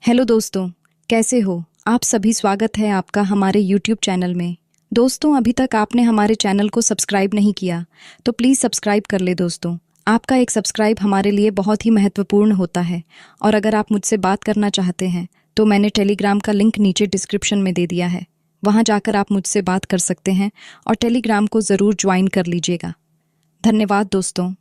Hello दोस्तों, कैसे हो आप सभी। स्वागत है आपका हमारे यूट्यूब चैनल में। दोस्तों, अभी तक आपने हमारे चैनल को सब्सक्राइब नहीं किया तो प्लीज़ सब्सक्राइब कर ले दोस्तों। आपका एक सब्सक्राइब हमारे लिए बहुत ही महत्वपूर्ण होता है। और अगर आप मुझसे बात करना चाहते हैं तो मैंने टेलीग्राम का लिंक नीचे डिस्क्रिप्शन में दे दिया है। वहाँ जाकर आप मुझसे बात कर सकते हैं और टेलीग्राम को ज़रूर ज्वाइन कर लीजिएगा। धन्यवाद दोस्तों।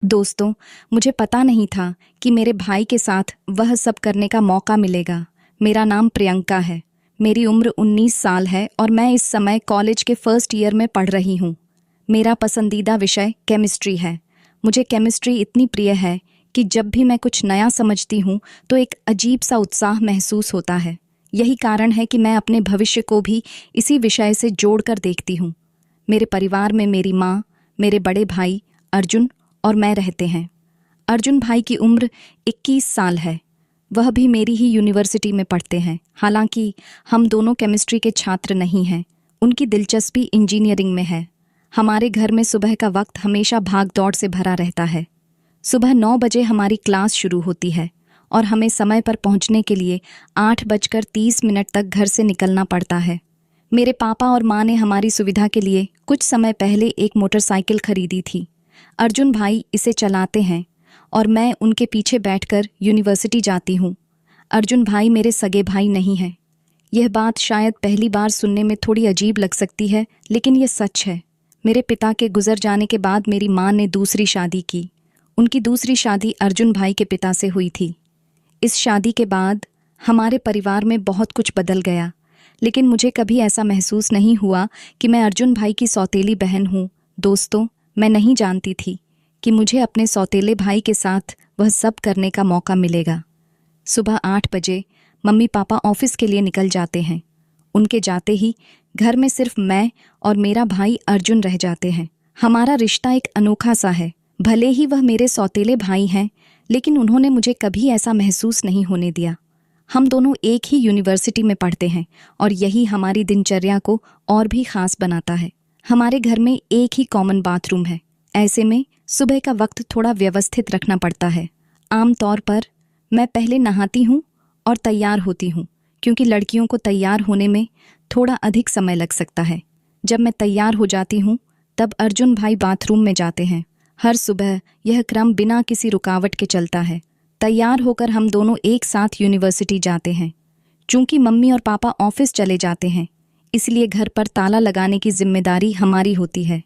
दोस्तों, मुझे पता नहीं था कि मेरे भाई के साथ वह सब करने का मौका मिलेगा। मेरा नाम प्रियंका है। मेरी उम्र 19 साल है और मैं इस समय कॉलेज के फर्स्ट ईयर में पढ़ रही हूँ। मेरा पसंदीदा विषय केमिस्ट्री है। मुझे केमिस्ट्री इतनी प्रिय है कि जब भी मैं कुछ नया समझती हूँ तो एक अजीब सा उत्साह महसूस होता है। यही कारण है कि मैं अपने भविष्य को भी इसी विषय से जोड़कर देखती हूँ। मेरे परिवार में मेरी माँ, मेरे बड़े भाई अर्जुन और मैं रहते हैं। अर्जुन भाई की उम्र 21 साल है। वह भी मेरी ही यूनिवर्सिटी में पढ़ते हैं। हालांकि हम दोनों केमिस्ट्री के छात्र नहीं हैं। उनकी दिलचस्पी इंजीनियरिंग में है। हमारे घर में सुबह का वक्त हमेशा भाग दौड़ से भरा रहता है। सुबह 9 बजे हमारी क्लास शुरू होती है और हमें समय पर पहुंचने के लिए 8:30 तक घर से निकलना पड़ता है। मेरे पापा और माँ ने हमारी सुविधा के लिए कुछ समय पहले एक मोटरसाइकिल खरीदी थी। अर्जुन भाई इसे चलाते हैं और मैं उनके पीछे बैठकर यूनिवर्सिटी जाती हूँ। अर्जुन भाई मेरे सगे भाई नहीं हैं। यह बात शायद पहली बार सुनने में थोड़ी अजीब लग सकती है, लेकिन यह सच है। मेरे पिता के गुजर जाने के बाद मेरी माँ ने दूसरी शादी की। उनकी दूसरी शादी अर्जुन भाई के पिता से हुई थी। इस शादी के बाद हमारे परिवार में बहुत कुछ बदल गया, लेकिन मुझे कभी ऐसा महसूस नहीं हुआ कि मैं अर्जुन भाई की सौतेली बहन हूँ। दोस्तों, मैं नहीं जानती थी कि मुझे अपने सौतेले भाई के साथ वह सब करने का मौका मिलेगा। सुबह 8 बजे मम्मी पापा ऑफिस के लिए निकल जाते हैं। उनके जाते ही घर में सिर्फ मैं और मेरा भाई अर्जुन रह जाते हैं। हमारा रिश्ता एक अनोखा सा है। भले ही वह मेरे सौतेले भाई हैं, लेकिन उन्होंने मुझे कभी ऐसा महसूस नहीं होने दिया। हम दोनों एक ही यूनिवर्सिटी में पढ़ते हैं और यही हमारी दिनचर्या को और भी खास बनाता है। हमारे घर में एक ही कॉमन बाथरूम है। ऐसे में सुबह का वक्त थोड़ा व्यवस्थित रखना पड़ता है। आमतौर पर मैं पहले नहाती हूँ और तैयार होती हूँ, क्योंकि लड़कियों को तैयार होने में थोड़ा अधिक समय लग सकता है। जब मैं तैयार हो जाती हूँ तब अर्जुन भाई बाथरूम में जाते हैं। हर सुबह यह क्रम बिना किसी रुकावट के चलता है। तैयार होकर हम दोनों एक साथ यूनिवर्सिटी जाते हैं। चूंकि मम्मी और पापा ऑफिस चले जाते हैं, इसलिए घर पर ताला लगाने की जिम्मेदारी हमारी होती है।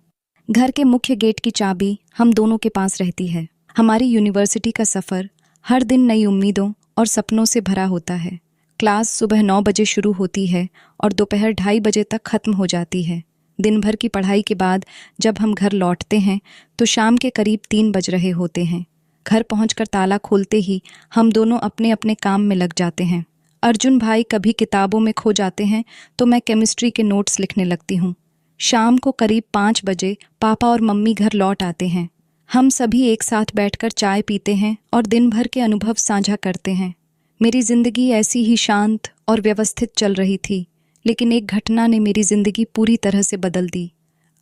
घर के मुख्य गेट की चाबी हम दोनों के पास रहती है। हमारी यूनिवर्सिटी का सफ़र हर दिन नई उम्मीदों और सपनों से भरा होता है। क्लास सुबह 9 बजे शुरू होती है और दोपहर 2:30 बजे तक ख़त्म हो जाती है। दिन भर की पढ़ाई के बाद जब हम घर लौटते हैं तो शाम के करीब 3 बज रहे होते हैं। घर पहुंचकर ताला खोलते ही हम दोनों अपने अपने काम में लग जाते हैं। अर्जुन भाई कभी किताबों में खो जाते हैं तो मैं केमिस्ट्री के नोट्स लिखने लगती हूँ। शाम को करीब 5 बजे पापा और मम्मी घर लौट आते हैं। हम सभी एक साथ बैठकर चाय पीते हैं और दिन भर के अनुभव साझा करते हैं। मेरी जिंदगी ऐसी ही शांत और व्यवस्थित चल रही थी, लेकिन एक घटना ने मेरी जिंदगी पूरी तरह से बदल दी।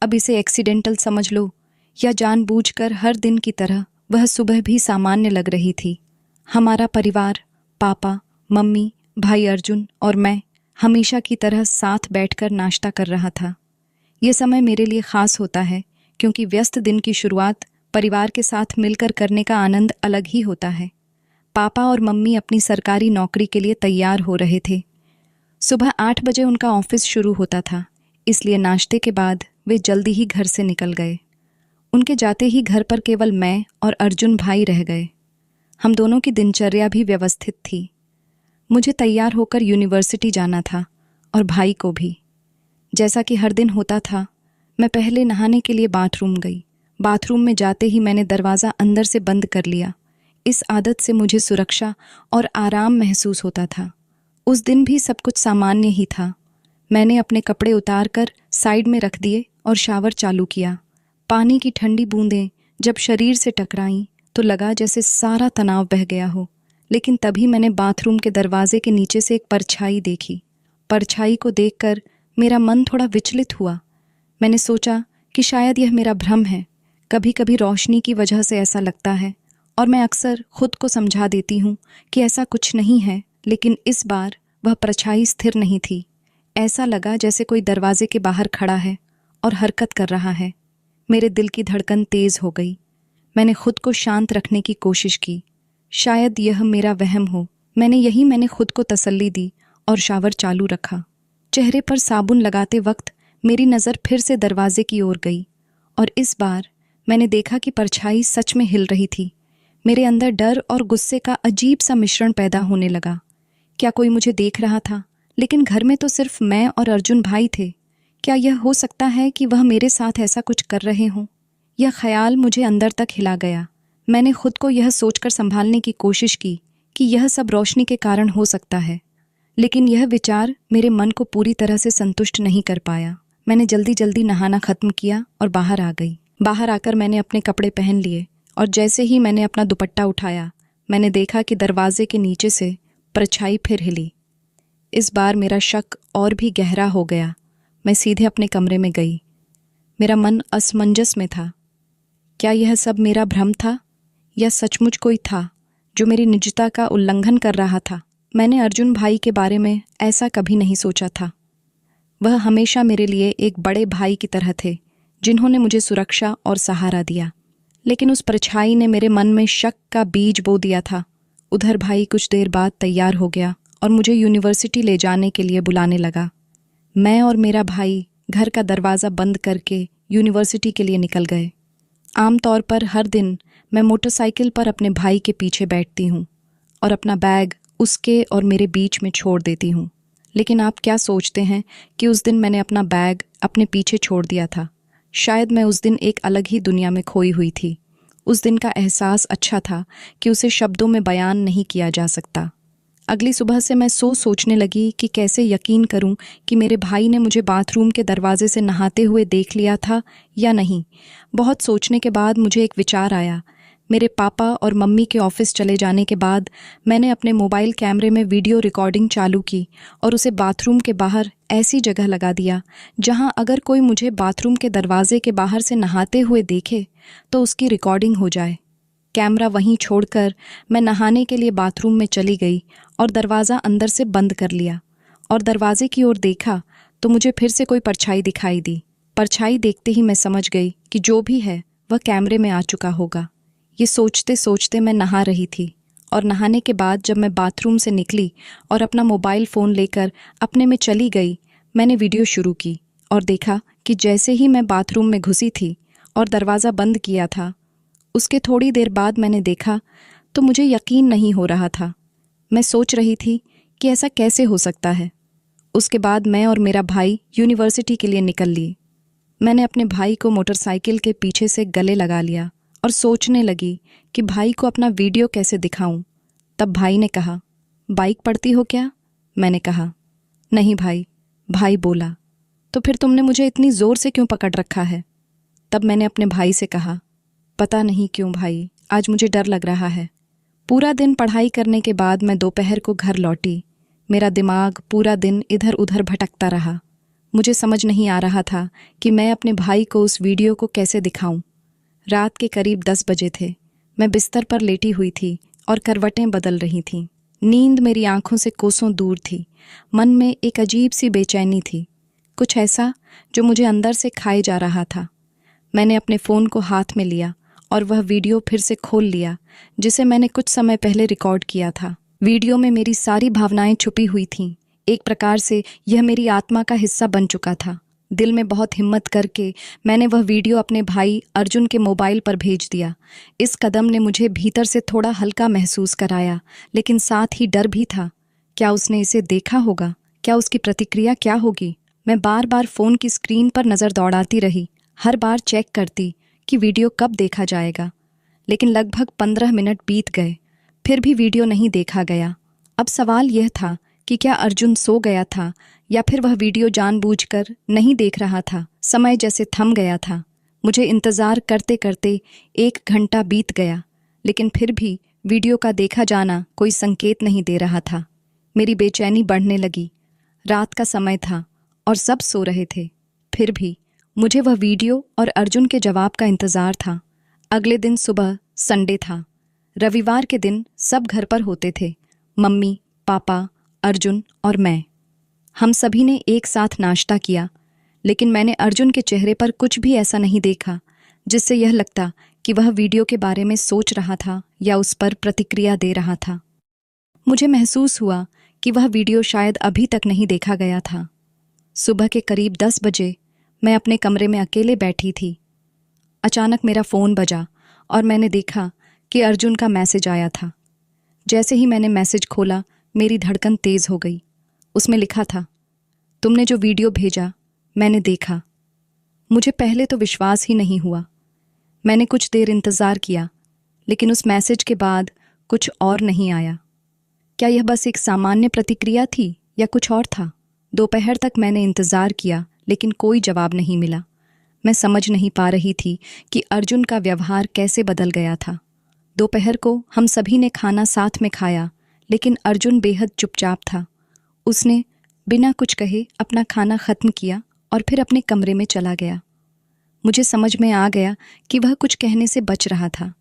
अब इसे एक्सीडेंटल समझ लो या जानबूझकर, हर दिन की तरह वह सुबह भी सामान्य लग रही थी। हमारा परिवार, पापा, मम्मी, भाई अर्जुन और मैं हमेशा की तरह साथ बैठकर नाश्ता कर रहा था। ये समय मेरे लिए ख़ास होता है, क्योंकि व्यस्त दिन की शुरुआत परिवार के साथ मिलकर करने का आनंद अलग ही होता है। पापा और मम्मी अपनी सरकारी नौकरी के लिए तैयार हो रहे थे। सुबह 8 बजे उनका ऑफिस शुरू होता था, इसलिए नाश्ते के बाद वे जल्दी ही घर से निकल गए। उनके जाते ही घर पर केवल मैं और अर्जुन भाई रह गए। हम दोनों की दिनचर्या भी व्यवस्थित थी। मुझे तैयार होकर यूनिवर्सिटी जाना था और भाई को भी। जैसा कि हर दिन होता था, मैं पहले नहाने के लिए बाथरूम गई। बाथरूम में जाते ही मैंने दरवाज़ा अंदर से बंद कर लिया। इस आदत से मुझे सुरक्षा और आराम महसूस होता था। उस दिन भी सब कुछ सामान्य ही था। मैंने अपने कपड़े उतार कर साइड में रख दिए और शावर चालू किया। पानी की ठंडी बूंदें जब शरीर से टकराईं तो लगा जैसे सारा तनाव बह गया हो। लेकिन तभी मैंने बाथरूम के दरवाजे के नीचे से एक परछाई देखी। परछाई को देखकर मेरा मन थोड़ा विचलित हुआ। मैंने सोचा कि शायद यह मेरा भ्रम है। कभी कभी रोशनी की वजह से ऐसा लगता है और मैं अक्सर खुद को समझा देती हूँ कि ऐसा कुछ नहीं है, लेकिन इस बार वह परछाई स्थिर नहीं थी। ऐसा लगा जैसे कोई दरवाजे के बाहर खड़ा है और हरकत कर रहा है। मेरे दिल की धड़कन तेज हो गई। मैंने खुद को शांत रखने की कोशिश की। शायद यह मेरा वहम हो। मैंने खुद को तसल्ली दी और शावर चालू रखा। चेहरे पर साबुन लगाते वक्त मेरी नज़र फिर से दरवाजे की ओर गई और इस बार मैंने देखा कि परछाई सच में हिल रही थी। मेरे अंदर डर और गुस्से का अजीब सा मिश्रण पैदा होने लगा। क्या कोई मुझे देख रहा था? लेकिन घर में तो सिर्फ मैं और अर्जुन भाई थे। क्या यह हो सकता है कि वह मेरे साथ ऐसा कुछ कर रहे हों? यह ख्याल मुझे अंदर तक हिला गया। मैंने खुद को यह सोचकर संभालने की कोशिश की कि यह सब रोशनी के कारण हो सकता है, लेकिन यह विचार मेरे मन को पूरी तरह से संतुष्ट नहीं कर पाया। मैंने जल्दी जल्दी नहाना खत्म किया और बाहर आ गई। बाहर आकर मैंने अपने कपड़े पहन लिए और जैसे ही मैंने अपना दुपट्टा उठाया, मैंने देखा कि दरवाजे के नीचे से परछाई फिर हिली। इस बार मेरा शक और भी गहरा हो गया। मैं सीधे अपने कमरे में गई। मेरा मन असमंजस में था। क्या यह सब मेरा भ्रम था या सचमुच कोई था जो मेरी निजता का उल्लंघन कर रहा था? मैंने अर्जुन भाई के बारे में ऐसा कभी नहीं सोचा था। वह हमेशा मेरे लिए एक बड़े भाई की तरह थे, जिन्होंने मुझे सुरक्षा और सहारा दिया। लेकिन उस परछाई ने मेरे मन में शक का बीज बो दिया था। उधर भाई कुछ देर बाद तैयार हो गया और मुझे यूनिवर्सिटी ले जाने के लिए बुलाने लगा। मैं और मेरा भाई घर का दरवाज़ा बंद करके यूनिवर्सिटी के लिए निकल गए। आमतौर पर हर दिन मैं मोटरसाइकिल पर अपने भाई के पीछे बैठती हूँ और अपना बैग उसके और मेरे बीच में छोड़ देती हूँ। लेकिन आप क्या सोचते हैं कि उस दिन मैंने अपना बैग अपने पीछे छोड़ दिया था? शायद मैं उस दिन एक अलग ही दुनिया में खोई हुई थी। उस दिन का एहसास अच्छा था कि उसे शब्दों में बयान नहीं किया जा सकता। अगली सुबह से मैं सोचने लगी कि कैसे यकीन करूं कि मेरे भाई ने मुझे बाथरूम के दरवाजे से नहाते हुए देख लिया था या नहीं। बहुत सोचने के बाद मुझे एक विचार आया। मेरे पापा और मम्मी के ऑफिस चले जाने के बाद मैंने अपने मोबाइल कैमरे में वीडियो रिकॉर्डिंग चालू की और उसे बाथरूम के बाहर ऐसी जगह लगा दिया जहां अगर कोई मुझे बाथरूम के दरवाजे के बाहर से नहाते हुए देखे तो उसकी रिकॉर्डिंग हो जाए। कैमरा वहीं छोड़कर मैं नहाने के लिए बाथरूम में चली गई और दरवाज़ा अंदर से बंद कर लिया और दरवाजे की ओर देखा तो मुझे फिर से कोई परछाई दिखाई दी। परछाई देखते ही मैं समझ गई कि जो भी है वह कैमरे में आ चुका होगा। ये सोचते सोचते मैं नहा रही थी और नहाने के बाद जब मैं बाथरूम से निकली और अपना मोबाइल फ़ोन लेकर अपने में चली गई, मैंने वीडियो शुरू की और देखा कि जैसे ही मैं बाथरूम में घुसी थी और दरवाज़ा बंद किया था, उसके थोड़ी देर बाद मैंने देखा तो मुझे यकीन नहीं हो रहा था। मैं सोच रही थी कि ऐसा कैसे हो सकता है। उसके बाद मैं और मेरा भाई यूनिवर्सिटी के लिए निकल लिए। मैंने अपने भाई को मोटरसाइकिल के पीछे से गले लगा लिया और सोचने लगी कि भाई को अपना वीडियो कैसे दिखाऊं। तब भाई ने कहा, बाइक पढ़ती हो क्या? मैंने कहा, नहीं भाई। भाई बोला, तो फिर तुमने मुझे इतनी ज़ोर से क्यों पकड़ रखा है? तब मैंने अपने भाई से कहा, पता नहीं क्यों भाई, आज मुझे डर लग रहा है। पूरा दिन पढ़ाई करने के बाद मैं दोपहर को घर लौटी। मेरा दिमाग पूरा दिन इधर उधर भटकता रहा। मुझे समझ नहीं आ रहा था कि मैं अपने भाई को उस वीडियो को कैसे दिखाऊं। रात के करीब 10 बजे थे। मैं बिस्तर पर लेटी हुई थी और करवटें बदल रही थीं। नींद मेरी आंखों से कोसों दूर थी। मन में एक अजीब सी बेचैनी थी, कुछ ऐसा जो मुझे अंदर से खाए जा रहा था। मैंने अपने फ़ोन को हाथ में लिया और वह वीडियो फिर से खोल लिया जिसे मैंने कुछ समय पहले रिकॉर्ड किया था। वीडियो में मेरी सारी भावनाएं छुपी हुई थीं। एक प्रकार से यह मेरी आत्मा का हिस्सा बन चुका था। दिल में बहुत हिम्मत करके मैंने वह वीडियो अपने भाई अर्जुन के मोबाइल पर भेज दिया। इस कदम ने मुझे भीतर से थोड़ा हल्का महसूस कराया, लेकिन साथ ही डर भी था। क्या उसने इसे देखा होगा? क्या उसकी प्रतिक्रिया क्या होगी? मैं बार बार फ़ोन की स्क्रीन पर नज़र दौड़ाती रही, हर बार चेक करती कि वीडियो कब देखा जाएगा। लेकिन लगभग 15 मिनट बीत गए, फिर भी वीडियो नहीं देखा गया। अब सवाल यह था कि क्या अर्जुन सो गया था या फिर वह वीडियो जानबूझकर नहीं देख रहा था। समय जैसे थम गया था। मुझे इंतज़ार करते करते 1 घंटा बीत गया, लेकिन फिर भी वीडियो का देखा जाना कोई संकेत नहीं दे रहा था। मेरी बेचैनी बढ़ने लगी। रात का समय था और सब सो रहे थे, फिर भी मुझे वह वीडियो और अर्जुन के जवाब का इंतज़ार था। अगले दिन सुबह संडे था। रविवार के दिन सब घर पर होते थे। मम्मी, पापा, अर्जुन और मैं। हम सभी ने एक साथ नाश्ता किया, लेकिन मैंने अर्जुन के चेहरे पर कुछ भी ऐसा नहीं देखा जिससे यह लगता कि वह वीडियो के बारे में सोच रहा था या उस पर प्रतिक्रिया दे रहा था। मुझे महसूस हुआ कि वह वीडियो शायद अभी तक नहीं देखा गया था। सुबह के करीब 10 बजे मैं अपने कमरे में अकेले बैठी थी। अचानक मेरा फ़ोन बजा और मैंने देखा कि अर्जुन का मैसेज आया था। जैसे ही मैंने मैसेज खोला, मेरी धड़कन तेज़ हो गई। उसमें लिखा था, तुमने जो वीडियो भेजा मैंने देखा। मुझे पहले तो विश्वास ही नहीं हुआ। मैंने कुछ देर इंतज़ार किया, लेकिन उस मैसेज के बाद कुछ और नहीं आया। क्या यह बस एक सामान्य प्रतिक्रिया थी या कुछ और था? दोपहर तक मैंने इंतज़ार किया, लेकिन कोई जवाब नहीं मिला। मैं समझ नहीं पा रही थी कि अर्जुन का व्यवहार कैसे बदल गया था। दोपहर को हम सभी ने खाना साथ में खाया, लेकिन अर्जुन बेहद चुपचाप था। उसने बिना कुछ कहे अपना खाना ख़त्म किया और फिर अपने कमरे में चला गया। मुझे समझ में आ गया कि वह कुछ कहने से बच रहा था।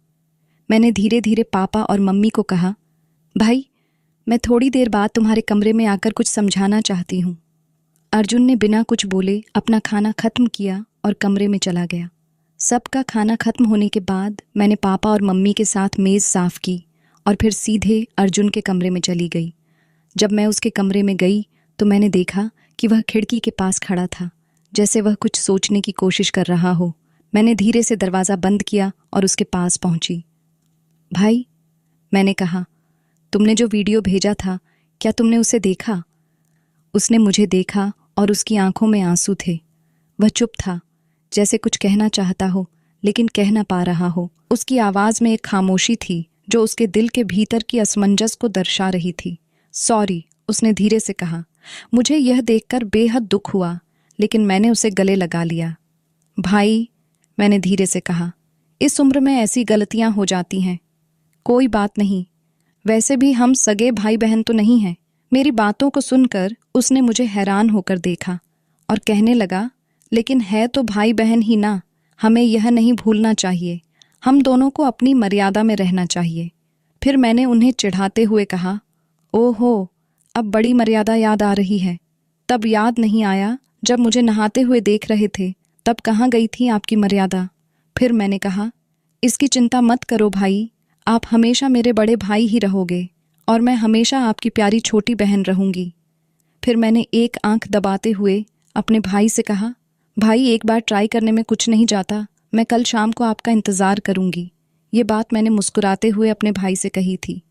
मैंने धीरे धीरे पापा और मम्मी को कहा, भाई, मैं थोड़ी देर बाद तुम्हारे कमरे में आकर कुछ समझाना चाहती हूँ। अर्जुन ने बिना कुछ बोले अपना खाना ख़त्म किया और कमरे में चला गया। सबका खाना ख़त्म होने के बाद मैंने पापा और मम्मी के साथ मेज़ साफ़ की और फिर सीधे अर्जुन के कमरे में चली गई। जब मैं उसके कमरे में गई तो मैंने देखा कि वह खिड़की के पास खड़ा था, जैसे वह कुछ सोचने की कोशिश कर रहा हो। मैंने धीरे से दरवाज़ा बंद किया और उसके पास पहुंची। भाई, मैंने कहा, तुमने जो वीडियो भेजा था, क्या तुमने उसे देखा? उसने मुझे देखा और उसकी आंखों में आंसू थे। वह चुप था, जैसे कुछ कहना चाहता हो लेकिन कह ना पा रहा हो। उसकी आवाज़ में एक खामोशी थी जो उसके दिल के भीतर की असमंजस को दर्शा रही थी। सॉरी, उसने धीरे से कहा। मुझे यह देखकर बेहद दुख हुआ, लेकिन मैंने उसे गले लगा लिया। भाई, मैंने धीरे से कहा, इस उम्र में ऐसी गलतियां हो जाती हैं। कोई बात नहीं, वैसे भी हम सगे भाई बहन तो नहीं हैं। मेरी बातों को सुनकर उसने मुझे हैरान होकर देखा और कहने लगा, लेकिन है तो भाई बहन ही ना। हमें यह नहीं भूलना चाहिए, हम दोनों को अपनी मर्यादा में रहना चाहिए। फिर मैंने उन्हें चिढ़ाते हुए कहा, ओहो, अब बड़ी मर्यादा याद आ रही है। तब याद नहीं आया जब मुझे नहाते हुए देख रहे थे, तब कहाँ गई थी आपकी मर्यादा? फिर मैंने कहा, इसकी चिंता मत करो भाई, आप हमेशा मेरे बड़े भाई ही रहोगे और मैं हमेशा आपकी प्यारी छोटी बहन रहूंगी। फिर मैंने एक आंख दबाते हुए अपने भाई से कहा, भाई, एक बार ट्राई करने में कुछ नहीं जाता। मैं कल शाम को आपका इंतज़ार करूंगी। ये बात मैंने मुस्कुराते हुए अपने भाई से कही थी।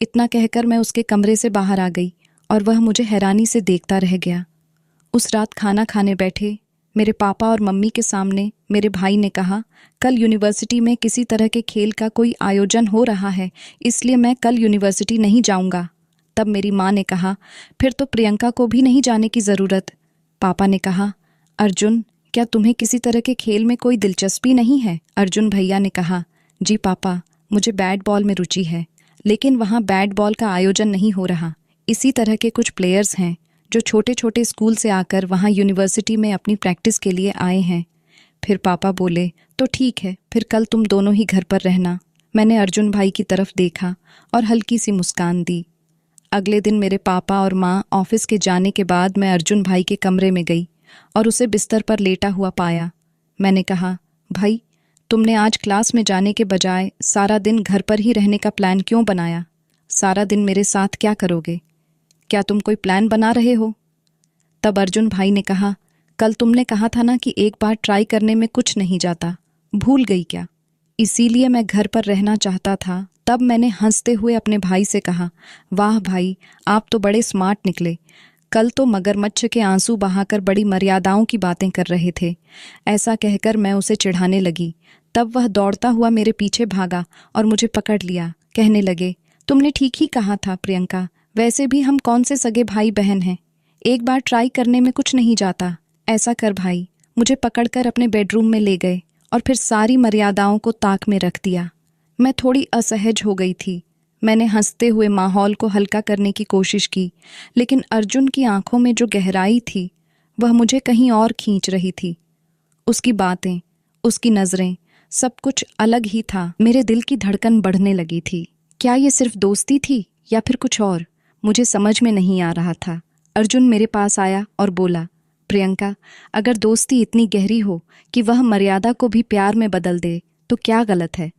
इतना कहकर मैं उसके कमरे से बाहर आ गई और वह मुझे हैरानी से देखता रह गया। उस रात खाना खाने बैठे मेरे पापा और मम्मी के सामने मेरे भाई ने कहा, कल यूनिवर्सिटी में किसी तरह के खेल का कोई आयोजन हो रहा है, इसलिए मैं कल यूनिवर्सिटी नहीं जाऊंगा। तब मेरी माँ ने कहा, फिर तो प्रियंका को भी नहीं जाने की ज़रूरत। पापा ने कहा, अर्जुन, क्या तुम्हें किसी तरह के खेल में कोई दिलचस्पी नहीं है? अर्जुन भैया ने कहा, जी पापा, मुझे बैट बॉल में रुचि है, लेकिन वहाँ बैट बॉल का आयोजन नहीं हो रहा। इसी तरह के कुछ प्लेयर्स हैं जो छोटे छोटे स्कूल से आकर वहाँ यूनिवर्सिटी में अपनी प्रैक्टिस के लिए आए हैं। फिर पापा बोले, तो ठीक है, फिर कल तुम दोनों ही घर पर रहना। मैंने अर्जुन भाई की तरफ देखा और हल्की सी मुस्कान दी। अगले दिन मेरे पापा और माँ ऑफिस के जाने के बाद मैं अर्जुन भाई के कमरे में गई और उसे बिस्तर पर लेटा हुआ पाया। मैंने कहा, भाई, तुमने आज क्लास में जाने के बजाय सारा दिन घर पर ही रहने का प्लान क्यों बनाया? सारा दिन मेरे साथ क्या करोगे? क्या तुम कोई प्लान बना रहे हो? तब अर्जुन भाई ने कहा, कल तुमने कहा था ना कि एक बार ट्राई करने में कुछ नहीं जाता, भूल गई क्या? इसीलिए मैं घर पर रहना चाहता था। तब मैंने हंसते हुए अपने भाई से कहा, वाह भाई, आप तो बड़े स्मार्ट निकले। कल तो मगरमच्छ के आंसू बहाकर बड़ी मर्यादाओं की बातें कर रहे थे। ऐसा कहकर मैं उसे चिढ़ाने लगी। तब वह दौड़ता हुआ मेरे पीछे भागा और मुझे पकड़ लिया। कहने लगे, तुमने ठीक ही कहा था प्रियंका, वैसे भी हम कौन से सगे भाई बहन हैं, एक बार ट्राई करने में कुछ नहीं जाता। ऐसा कर भाई, मुझे पकड़कर अपने बेडरूम में ले गए और फिर सारी मर्यादाओं को ताक में रख दिया। मैं थोड़ी असहज हो गई थी। मैंने हंसते हुए माहौल को हल्का करने की कोशिश की, लेकिन अर्जुन की आंखों में जो गहराई थी वह मुझे कहीं और खींच रही थी। उसकी बातें, उसकी नज़रें, सब कुछ अलग ही था। मेरे दिल की धड़कन बढ़ने लगी थी। क्या ये सिर्फ दोस्ती थी या फिर कुछ और? मुझे समझ में नहीं आ रहा था। अर्जुन मेरे पास आया और बोला, प्रियंका, अगर दोस्ती इतनी गहरी हो कि वह मर्यादा को भी प्यार में बदल दे तो क्या गलत है?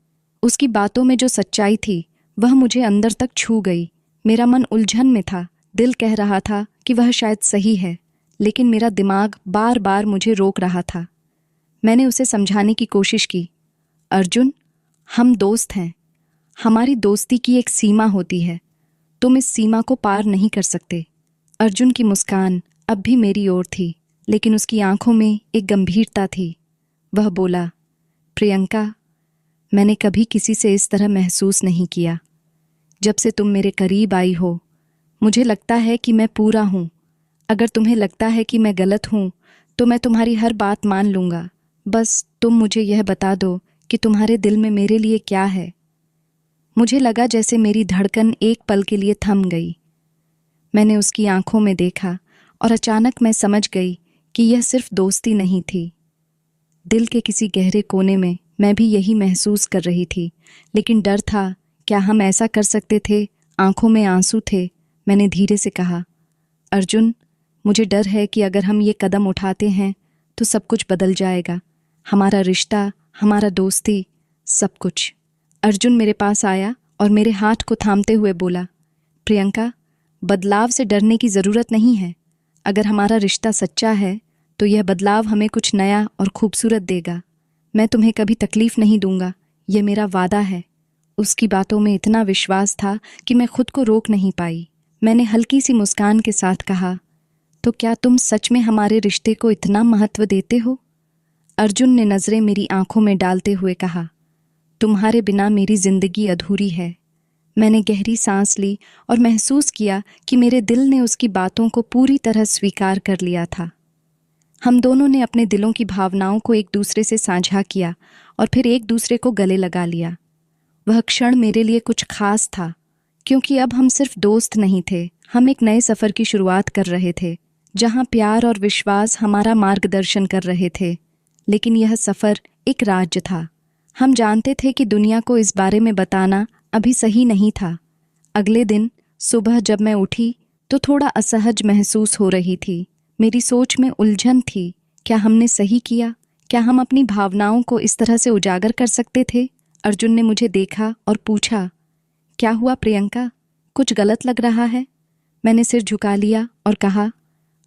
उसकी बातों में जो सच्चाई थी वह मुझे अंदर तक छू गई। मेरा मन उलझन में था। दिल कह रहा था कि वह शायद सही है, लेकिन मेरा दिमाग बार बार मुझे रोक रहा था। मैंने उसे समझाने की कोशिश की। अर्जुन, हम दोस्त हैं। हमारी दोस्ती की एक सीमा होती है। तुम इस सीमा को पार नहीं कर सकते। अर्जुन की मुस्कान अब भी मेरी ओर थी, लेकिन उसकी आंखों में एक गंभीरता थी। वह बोला, प्रियंका, मैंने कभी किसी से इस तरह महसूस नहीं किया। जब से तुम मेरे करीब आई हो, मुझे लगता है कि मैं पूरा हूँ। अगर तुम्हें लगता है कि मैं गलत हूँ, तो मैं तुम्हारी हर बात मान लूँगा। बस तुम मुझे यह बता दो कि तुम्हारे दिल में मेरे लिए क्या है। मुझे लगा जैसे मेरी धड़कन एक पल के लिए थम गई। मैंने उसकी आंखों में देखा और अचानक मैं समझ गई कि यह सिर्फ दोस्ती नहीं थी। दिल के किसी गहरे कोने में मैं भी यही महसूस कर रही थी, लेकिन डर था। क्या हम ऐसा कर सकते थे? आंखों में आंसू थे। मैंने धीरे से कहा, अर्जुन, मुझे डर है कि अगर हम ये कदम उठाते हैं तो सब कुछ बदल जाएगा। हमारा रिश्ता, हमारा दोस्ती, सब कुछ। अर्जुन मेरे पास आया और मेरे हाथ को थामते हुए बोला, प्रियंका, बदलाव से डरने की ज़रूरत नहीं है। अगर हमारा रिश्ता सच्चा है तो यह बदलाव हमें कुछ नया और खूबसूरत देगा। मैं तुम्हें कभी तकलीफ नहीं दूंगा, यह मेरा वादा है। उसकी बातों में इतना विश्वास था कि मैं खुद को रोक नहीं पाई। मैंने हल्की सी मुस्कान के साथ कहा, तो क्या तुम सच में हमारे रिश्ते को इतना महत्व देते हो? अर्जुन ने नज़रें मेरी आंखों में डालते हुए कहा, तुम्हारे बिना मेरी जिंदगी अधूरी है। मैंने गहरी सांस ली और महसूस किया कि मेरे दिल ने उसकी बातों को पूरी तरह स्वीकार कर लिया था। हम दोनों ने अपने दिलों की भावनाओं को एक दूसरे से साझा किया और फिर एक दूसरे को गले लगा लिया। वह क्षण मेरे लिए कुछ खास था, क्योंकि अब हम सिर्फ दोस्त नहीं थे, हम एक नए सफ़र की शुरुआत कर रहे थे, जहाँ प्यार और विश्वास हमारा मार्गदर्शन कर रहे थे। लेकिन यह सफ़र एक राज था। हम जानते थे कि दुनिया को इस बारे में बताना अभी सही नहीं था। अगले दिन सुबह जब मैं उठी तो थोड़ा असहज महसूस हो रही थी। मेरी सोच में उलझन थी। क्या हमने सही किया? क्या हम अपनी भावनाओं को इस तरह से उजागर कर सकते थे? अर्जुन ने मुझे देखा और पूछा, क्या हुआ प्रियंका, कुछ गलत लग रहा है? मैंने सिर झुका लिया और कहा,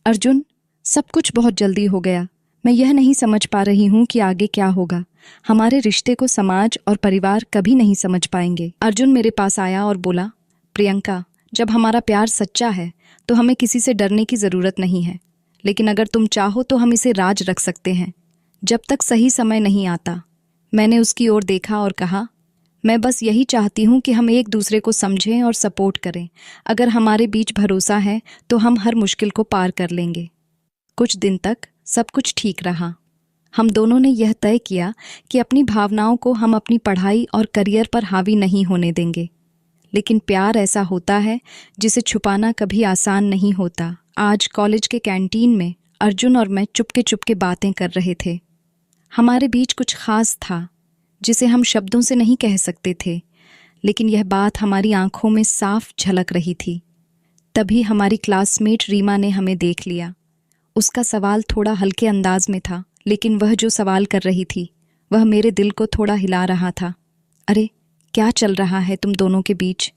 अर्जुन, सब कुछ बहुत जल्दी हो गया। मैं यह नहीं समझ पा रही हूँ कि आगे क्या होगा। हमारे रिश्ते को समाज और परिवार कभी नहीं समझ पाएंगे। अर्जुन मेरे पास आया और बोला, प्रियंका, जब हमारा प्यार सच्चा है तो हमें किसी से डरने की ज़रूरत नहीं है। लेकिन अगर तुम चाहो तो हम इसे राज रख सकते हैं, जब तक सही समय नहीं आता। मैंने उसकी ओर देखा और कहा, मैं बस यही चाहती हूँ कि हम एक दूसरे को समझें और सपोर्ट करें। अगर हमारे बीच भरोसा है तो हम हर मुश्किल को पार कर लेंगे। कुछ दिन तक सब कुछ ठीक रहा। हम दोनों ने यह तय किया कि अपनी भावनाओं को हम अपनी पढ़ाई और करियर पर हावी नहीं होने देंगे। लेकिन प्यार ऐसा होता है जिसे छुपाना कभी आसान नहीं होता। आज कॉलेज के कैंटीन में अर्जुन और मैं चुपके चुपके बातें कर रहे थे। हमारे बीच कुछ खास था जिसे हम शब्दों से नहीं कह सकते थे, लेकिन यह बात हमारी आंखों में साफ झलक रही थी। तभी हमारी क्लासमेट रीमा ने हमें देख लिया। उसका सवाल थोड़ा हल्के अंदाज में था, लेकिन वह जो सवाल कर रही थी वह मेरे दिल को थोड़ा हिला रहा था। अरे, क्या चल रहा है तुम दोनों के बीच?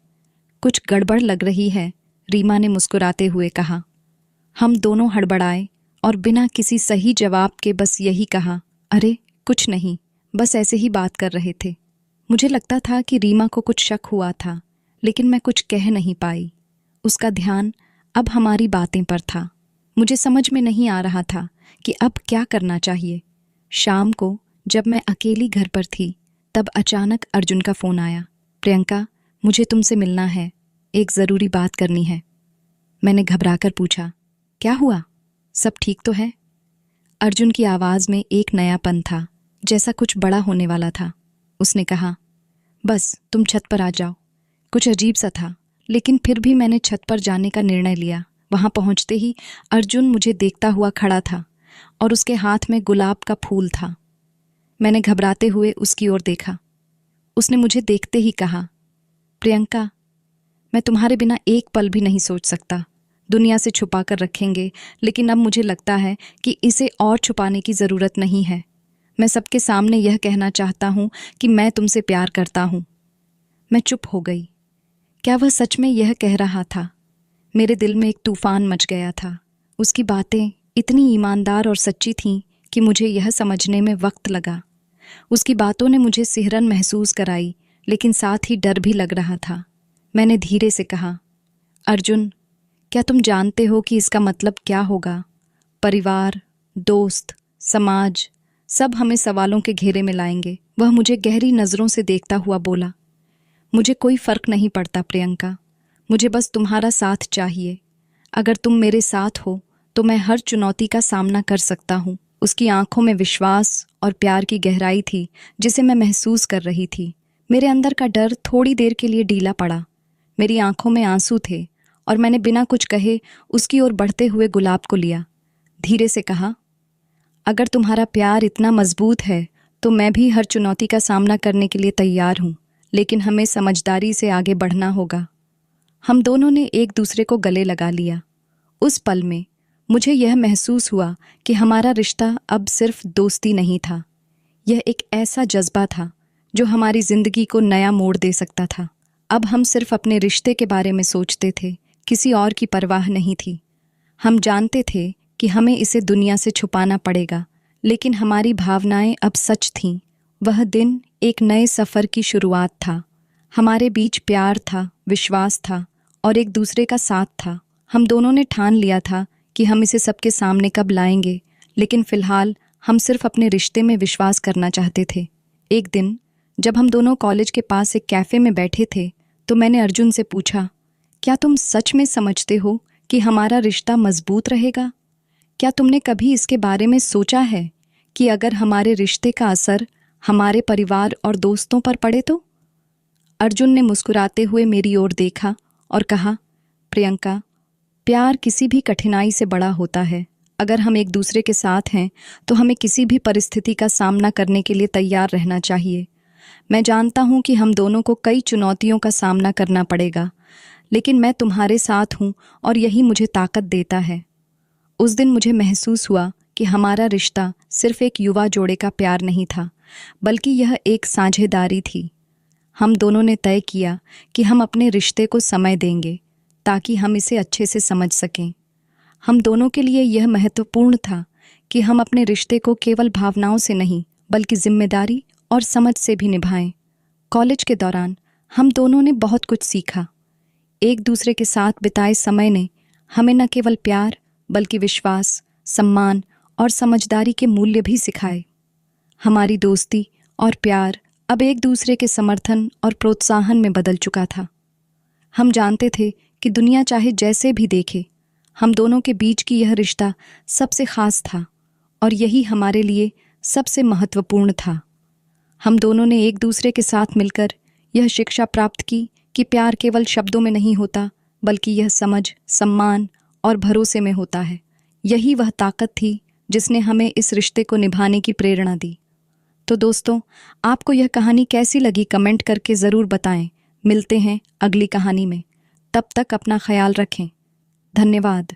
कुछ गड़बड़ लग रही है, रीमा ने मुस्कुराते हुए कहा। हम दोनों हड़बड़ाए और बिना किसी सही जवाब के बस यही कहा, अरे कुछ नहीं, बस ऐसे ही बात कर रहे थे। मुझे लगता था कि रीमा को कुछ शक हुआ था, लेकिन मैं कुछ कह नहीं पाई। उसका ध्यान अब हमारी बातें पर था। मुझे समझ में नहीं आ रहा था कि अब क्या करना चाहिए। शाम को जब मैं अकेली घर पर थी, तब अचानक अर्जुन का फ़ोन आया। प्रियंका, मुझे तुमसे मिलना है, एक ज़रूरी बात करनी है। मैंने घबराकर पूछा, क्या हुआ? सब ठीक तो है? अर्जुन की आवाज़ में एक नयापन था, जैसा कुछ बड़ा होने वाला था। उसने कहा, बस तुम छत पर आ जाओ। कुछ अजीब सा था, लेकिन फिर भी मैंने छत पर जाने का निर्णय लिया। वहाँ पहुँचते ही अर्जुन मुझे देखता हुआ खड़ा था और उसके हाथ में गुलाब का फूल था। मैंने घबराते हुए उसकी ओर देखा। उसने मुझे देखते ही कहा, प्रियंका, मैं तुम्हारे बिना एक पल भी नहीं सोच सकता। दुनिया से छुपा कर रखेंगे, लेकिन अब मुझे लगता है कि इसे और छुपाने की ज़रूरत नहीं है। मैं सबके सामने यह कहना चाहता हूँ कि मैं तुमसे प्यार करता हूँ। मैं चुप हो गई। क्या वह सच में यह कह रहा था? मेरे दिल में एक तूफान मच गया था। उसकी बातें इतनी ईमानदार और सच्ची थीं कि मुझे यह समझने में वक्त लगा। उसकी बातों ने मुझे सिहरन महसूस कराई, लेकिन साथ ही डर भी लग रहा था। मैंने धीरे से कहा, अर्जुन, क्या तुम जानते हो कि इसका मतलब क्या होगा? परिवार, दोस्त, समाज, सब हमें सवालों के घेरे में लाएंगे। वह मुझे गहरी नज़रों से देखता हुआ बोला, मुझे कोई फ़र्क नहीं पड़ता प्रियंका, मुझे बस तुम्हारा साथ चाहिए। अगर तुम मेरे साथ हो तो मैं हर चुनौती का सामना कर सकता हूँ। उसकी आंखों में विश्वास और प्यार की गहराई थी जिसे मैं महसूस कर रही थी। मेरे अंदर का डर थोड़ी देर के लिए ढीला पड़ा। मेरी आंखों में आंसू थे और मैंने बिना कुछ कहे उसकी ओर बढ़ते हुए गुलाब को लिया। धीरे से कहा, अगर तुम्हारा प्यार इतना मजबूत है तो मैं भी हर चुनौती का सामना करने के लिए तैयार हूँ, लेकिन हमें समझदारी से आगे बढ़ना होगा। हम दोनों ने एक दूसरे को गले लगा लिया। उस पल में मुझे यह महसूस हुआ कि हमारा रिश्ता अब सिर्फ दोस्ती नहीं था, यह एक ऐसा जज्बा था जो हमारी जिंदगी को नया मोड़ दे सकता था। अब हम सिर्फ अपने रिश्ते के बारे में सोचते थे, किसी और की परवाह नहीं थी। हम जानते थे कि हमें इसे दुनिया से छुपाना पड़ेगा, लेकिन हमारी भावनाएं अब सच थीं। वह दिन एक नए सफ़र की शुरुआत था। हमारे बीच प्यार था, विश्वास था और एक दूसरे का साथ था। हम दोनों ने ठान लिया था कि हम इसे सबके सामने कब लाएंगे, लेकिन फ़िलहाल हम सिर्फ अपने रिश्ते में विश्वास करना चाहते थे। एक दिन जब हम दोनों कॉलेज के पास एक कैफ़े में बैठे थे तो मैंने अर्जुन से पूछा, क्या तुम सच में समझते हो कि हमारा रिश्ता मजबूत रहेगा? क्या तुमने कभी इसके बारे में सोचा है कि अगर हमारे रिश्ते का असर हमारे परिवार और दोस्तों पर पड़े तो? अर्जुन ने मुस्कुराते हुए मेरी ओर देखा और कहा, प्रियंका, प्यार किसी भी कठिनाई से बड़ा होता है। अगर हम एक दूसरे के साथ हैं तो हमें किसी भी परिस्थिति का सामना करने के लिए तैयार रहना चाहिए। मैं जानता हूँ कि हम दोनों को कई चुनौतियों का सामना करना पड़ेगा, लेकिन मैं तुम्हारे साथ हूँ और यही मुझे ताकत देता है। उस दिन मुझे महसूस हुआ कि हमारा रिश्ता सिर्फ एक युवा जोड़े का प्यार नहीं था, बल्कि यह एक साझेदारी थी। हम दोनों ने तय किया कि हम अपने रिश्ते को समय देंगे ताकि हम इसे अच्छे से समझ सकें। हम दोनों के लिए यह महत्वपूर्ण था कि हम अपने रिश्ते को केवल भावनाओं से नहीं, बल्कि जिम्मेदारी और समझ से भी निभाएं। कॉलेज के दौरान हम दोनों ने बहुत कुछ सीखा। एक दूसरे के साथ बिताए समय ने हमें न केवल प्यार, बल्कि विश्वास, सम्मान और समझदारी के मूल्य भी सिखाए। हमारी दोस्ती और प्यार अब एक दूसरे के समर्थन और प्रोत्साहन में बदल चुका था। हम जानते थे कि दुनिया चाहे जैसे भी देखे, हम दोनों के बीच की यह रिश्ता सबसे खास था और यही हमारे लिए सबसे महत्वपूर्ण था। हम दोनों ने एक दूसरे के साथ मिलकर यह शिक्षा प्राप्त की कि प्यार केवल शब्दों में नहीं होता, बल्कि यह समझ, सम्मान और भरोसे में होता है। यही वह ताकत थी जिसने हमें इस रिश्ते को निभाने की प्रेरणा दी। तो दोस्तों, आपको यह कहानी कैसी लगी कमेंट करके ज़रूर बताएं। मिलते हैं अगली कहानी में। तब तक अपना ख्याल रखें। धन्यवाद।